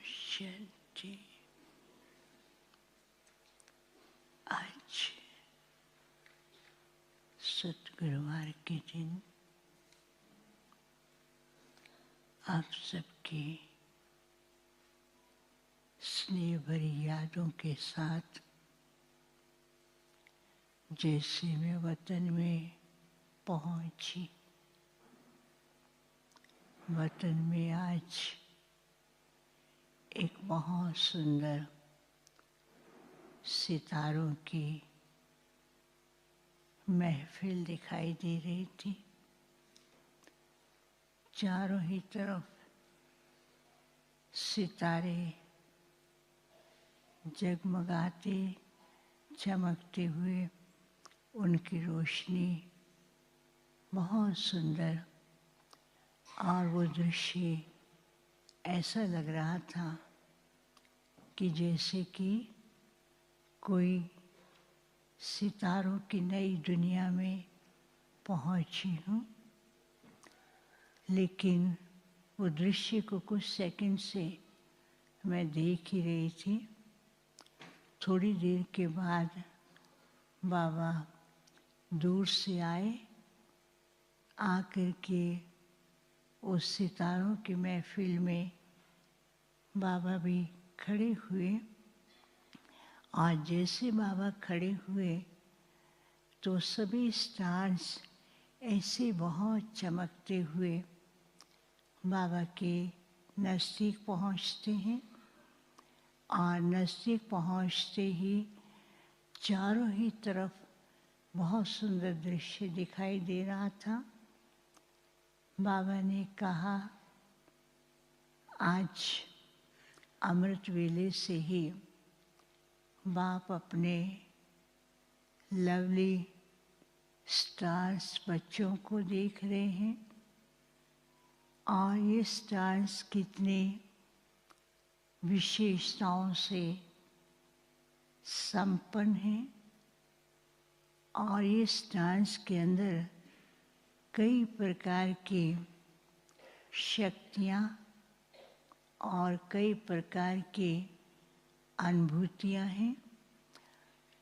शांति। आज सद्गुरुवार के दिन आप सबके स्नेह भरी यादों के साथ जैसे मैं वतन में पहुंची, वतन में आज एक बहुत सुंदर सितारों की महफिल दिखाई दे रही थी। चारों ही तरफ सितारे जगमगाते चमकते हुए, उनकी रोशनी बहुत सुंदर, और वो दृश्य ऐसा लग रहा था कि जैसे कि कोई सितारों की नई दुनिया में पहुंची हूँ। लेकिन वो दृश्य को कुछ सेकंड से मैं देख ही रही थी। थोड़ी देर के बाद बाबा दूर से आए, आकर के उस सितारों की महफिल में बाबा भी खड़े हुए। और जैसे बाबा खड़े हुए तो सभी स्टार्स ऐसे बहुत चमकते हुए बाबा के नज़दीक पहुंचते हैं, और नज़दीक पहुंचते ही चारों ही तरफ बहुत सुंदर दृश्य दिखाई दे रहा था। बाबा ने कहा, आज अमृत वेले से ही बाप अपने लवली स्टार्स बच्चों को देख रहे हैं, और ये स्टार्स कितने विशेषताओं से संपन्न हैं, और ये स्टार्स के अंदर कई प्रकार की शक्तियाँ और कई प्रकार की अनुभूतियाँ हैं।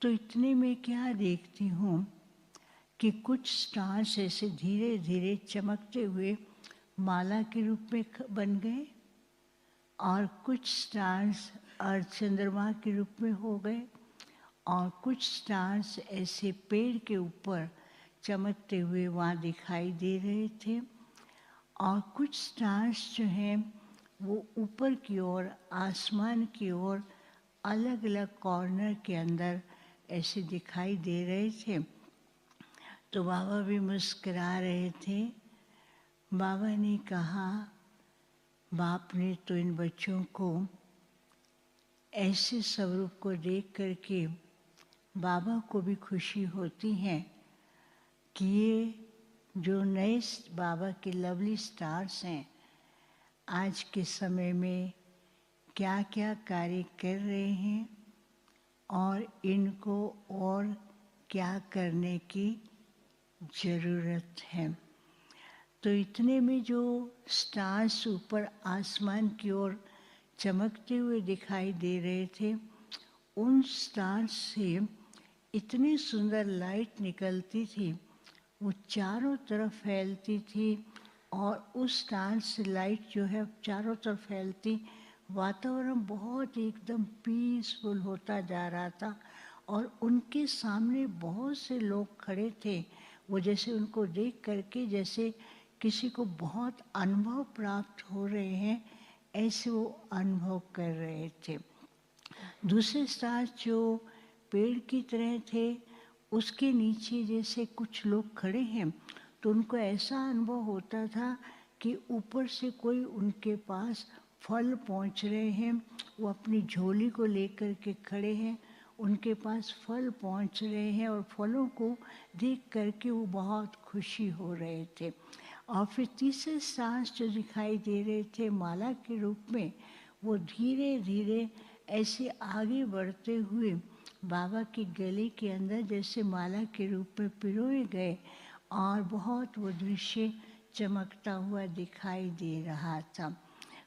तो इतने में क्या देखती हूँ कि कुछ स्टार्स ऐसे धीरे धीरे चमकते हुए माला के रूप में बन गए, और कुछ स्टार्स अर्थ चंद्रमा के रूप में हो गए, और कुछ स्टार्स ऐसे पेड़ के ऊपर चमकते हुए वहाँ दिखाई दे रहे थे, और कुछ स्टार्स जो हैं वो ऊपर की ओर, आसमान की ओर, अलग अलग कॉर्नर के अंदर ऐसे दिखाई दे रहे थे। तो बाबा भी मुस्कुरा रहे थे। बाबा ने कहा, बाप ने तो इन बच्चों को ऐसे स्वरूप को देख करके बाबा को भी खुशी होती है कि ये जो नए बाबा के लवली स्टार्स हैं, आज के समय में क्या क्या कार्य कर रहे हैं, और इनको और क्या करने की ज़रूरत है। तो इतने में जो स्टार्स ऊपर आसमान की ओर चमकते हुए दिखाई दे रहे थे, उन स्टार्स से इतनी सुंदर लाइट निकलती थी, वो चारों तरफ फैलती थी, और उस स्टार से लाइट जो है चारों तरफ फैलती, वातावरण बहुत एकदम पीसफुल होता जा रहा था। और उनके सामने बहुत से लोग खड़े थे। वो जैसे उनको देख करके जैसे किसी को बहुत अनुभव प्राप्त हो रहे हैं, ऐसे वो अनुभव कर रहे थे। दूसरे स्टार जो पेड़ की तरह थे, उसके नीचे जैसे कुछ लोग खड़े हैं, तो उनको ऐसा अनुभव होता था कि ऊपर से कोई उनके पास फल पहुंच रहे हैं। वो अपनी झोली को लेकर के खड़े हैं, उनके पास फल पहुंच रहे हैं, और फलों को देख करके वो बहुत खुशी हो रहे थे। और फिर तीसरे सांस जो दिखाई दे रहे थे माला के रूप में, वो धीरे धीरे ऐसे आगे बढ़ते हुए बाबा के गले के अंदर जैसे माला के रूप में पिरोए गए, और बहुत वो दृश्य चमकता हुआ दिखाई दे रहा था।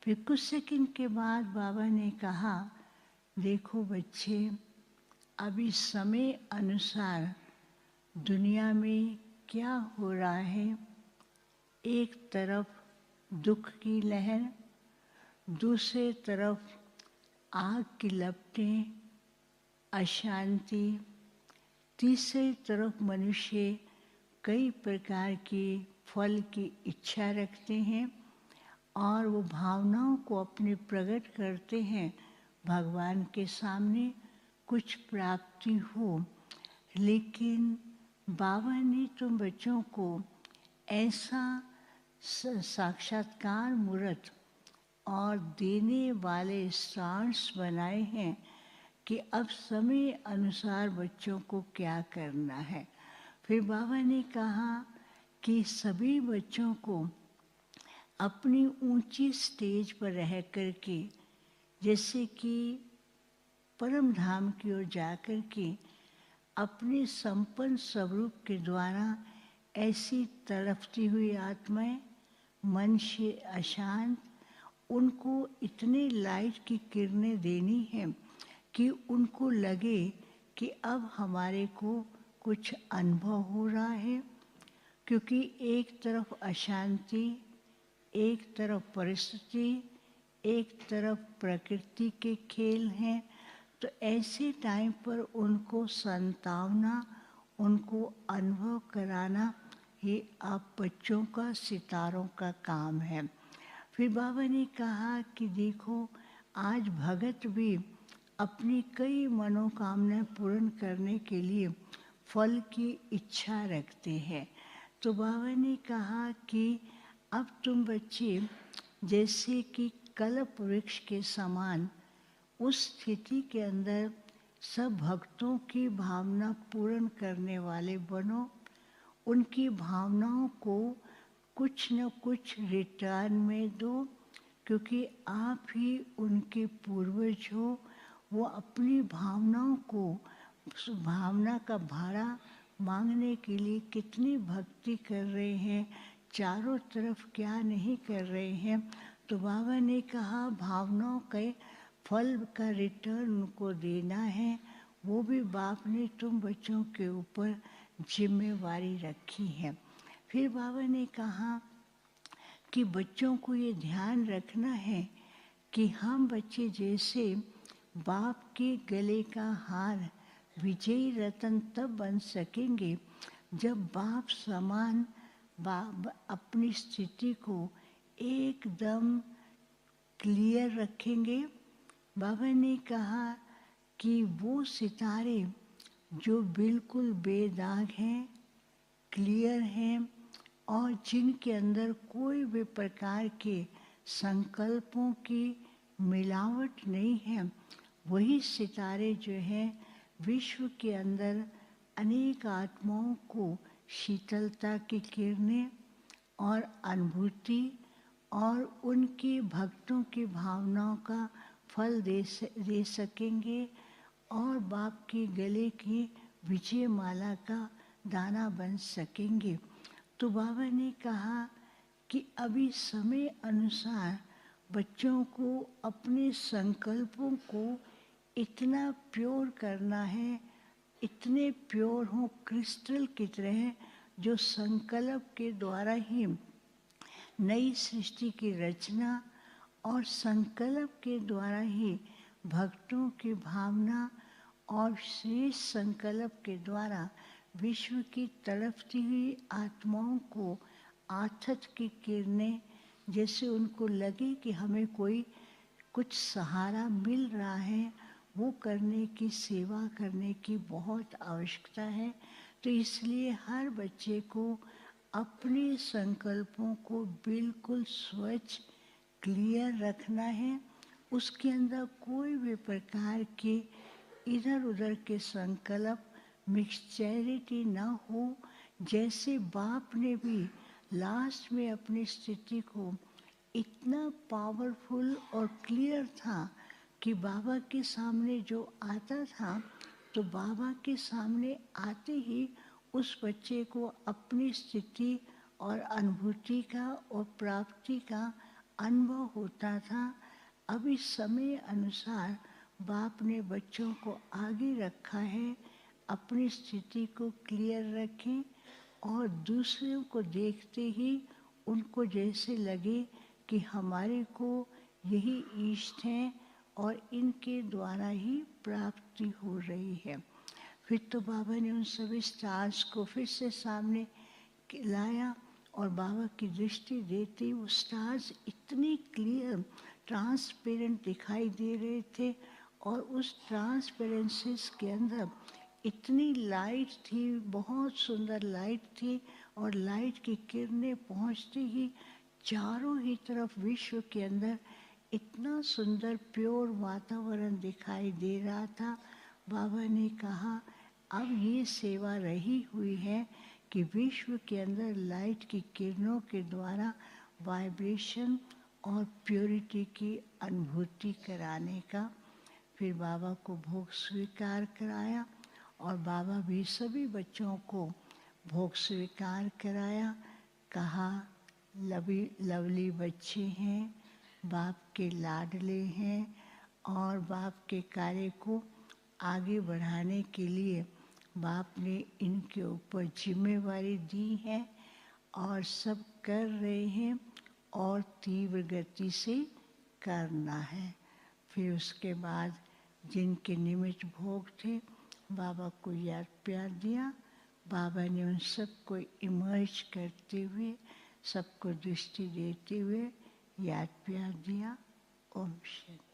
फिर कुछ सेकंड के बाद बाबा ने कहा, देखो बच्चे, अभी समय अनुसार दुनिया में क्या हो रहा है। एक तरफ दुख की लहर, दूसरे तरफ आग की लपटें, अशांति, तीसरी तरफ मनुष्य कई प्रकार के फल की इच्छा रखते हैं और वो भावनाओं को अपने प्रकट करते हैं भगवान के सामने कुछ प्राप्ति हो। लेकिन बाबा ने तुम बच्चों को ऐसा साक्षात्कार मूर्त और देने वाले स्टार्स बनाए हैं कि अब समय अनुसार बच्चों को क्या करना है। फिर बाबा ने कहा कि सभी बच्चों को अपनी ऊंची स्टेज पर रह कर के, जैसे कि परम धाम की ओर जाकर के अपने संपन्न स्वरूप के द्वारा ऐसी तड़पती हुई आत्माएं, मन से अशांत, उनको इतने लाइट की किरणें देनी है कि उनको लगे कि अब हमारे को कुछ अनुभव हो रहा है। क्योंकि एक तरफ अशांति, एक तरफ परिस्थिति, एक तरफ प्रकृति के खेल हैं, तो ऐसे टाइम पर उनको संतावना, उनको अनुभव कराना ये आप बच्चों का, सितारों का काम है। फिर बाबा ने कहा कि देखो, आज भगत भी अपनी कई मनोकामनाएं पूर्ण करने के लिए फल की इच्छा रखते हैं। तो बाबा ने कहा कि अब तुम बच्चे जैसे कि कल्प वृक्ष के समान उस स्थिति के अंदर सब भक्तों की भावना पूर्ण करने वाले बनो। उनकी भावनाओं को कुछ न कुछ रिटर्न में दो, क्योंकि आप ही उनके पूर्वज हो। वो अपनी भावनाओं को, भावना का भाड़ा मांगने के लिए कितनी भक्ति कर रहे हैं, चारों तरफ क्या नहीं कर रहे हैं। तो बाबा ने कहा भावनाओं के फल का रिटर्न उनको देना है। वो भी बाप ने तुम बच्चों के ऊपर जिम्मेवारी रखी है। फिर बाबा ने कहा कि बच्चों को ये ध्यान रखना है कि हम बच्चे जैसे बाप के गले का हार, विजयी रतन तब बन सकेंगे जब बाप समान बाप अपनी स्थिति को एकदम क्लियर रखेंगे। बाबा ने कहा कि वो सितारे जो बिल्कुल बेदाग हैं, क्लियर हैं और जिनके अंदर कोई भी प्रकार के संकल्पों की मिलावट नहीं है, वही सितारे जो हैं विश्व के अंदर अनेक आत्माओं को शीतलता की किरणें और अनुभूति और उनकी भक्तों की भावनाओं का फल दे सकेंगे और बाप के गले की विजय माला का दाना बन सकेंगे। तो बाबा ने कहा कि अभी समय अनुसार बच्चों को अपने संकल्पों को इतना प्योर करना है, इतने प्योर हों क्रिस्टल की तरह, जो संकल्प के द्वारा ही नई सृष्टि की रचना और संकल्प के द्वारा ही भक्तों की भावना और श्रेष्ठ संकल्प के द्वारा विश्व की तड़पती हुई आत्माओं को आथत की किरणें, जैसे उनको लगे कि हमें कोई कुछ सहारा मिल रहा है, वो करने की, सेवा करने की बहुत आवश्यकता है। तो इसलिए हर बच्चे को अपने संकल्पों को बिल्कुल स्वच्छ, क्लियर रखना है। उसके अंदर कोई भी प्रकार के इधर उधर के संकल्प, मिक्सचरिटी ना हो। जैसे बाप ने भी लास्ट में अपनी स्थिति को इतना पावरफुल और क्लियर था कि बाबा के सामने जो आता था, तो बाबा के सामने आते ही उस बच्चे को अपनी स्थिति और अनुभूति का और प्राप्ति का अनुभव होता था। अब इस समय अनुसार बाप ने बच्चों को आगे रखा है, अपनी स्थिति को क्लियर रखें और दूसरों को देखते ही उनको जैसे लगे कि हमारे को यही इष्ट हैं और इनके द्वारा ही प्राप्ति हो रही है। फिर तो बाबा ने उन सभी स्टार्स को फिर से सामने लाया और बाबा की दृष्टि देते वो स्टार्स इतने क्लियर ट्रांसपेरेंट दिखाई दे रहे थे और उस ट्रांसपेरेंसीज के अंदर इतनी लाइट थी, बहुत सुंदर लाइट थी और लाइट की किरणें पहुंचते ही चारों ही तरफ विश्व के अंदर इतना सुंदर प्योर वातावरण दिखाई दे रहा था। बाबा ने कहा अब ये सेवा रही हुई है कि विश्व के अंदर लाइट की किरणों के द्वारा वाइब्रेशन और प्योरिटी की अनुभूति कराने का। फिर बाबा को भोग स्वीकार कराया और बाबा भी सभी बच्चों को भोग स्वीकार कराया। कहा लवली बच्चे हैं, बाप के लाडले हैं और बाप के कार्य को आगे बढ़ाने के लिए बाप ने इनके ऊपर जिम्मेवारी दी है और सब कर रहे हैं और तीव्र गति से करना है। फिर उसके बाद जिनके निमित्त भोग थे बाबा को याद प्यार दिया। बाबा ने उन सबको इमर्ज करते हुए, सबको दृष्टि देते हुए याद प्यार दिया। ओम शांति।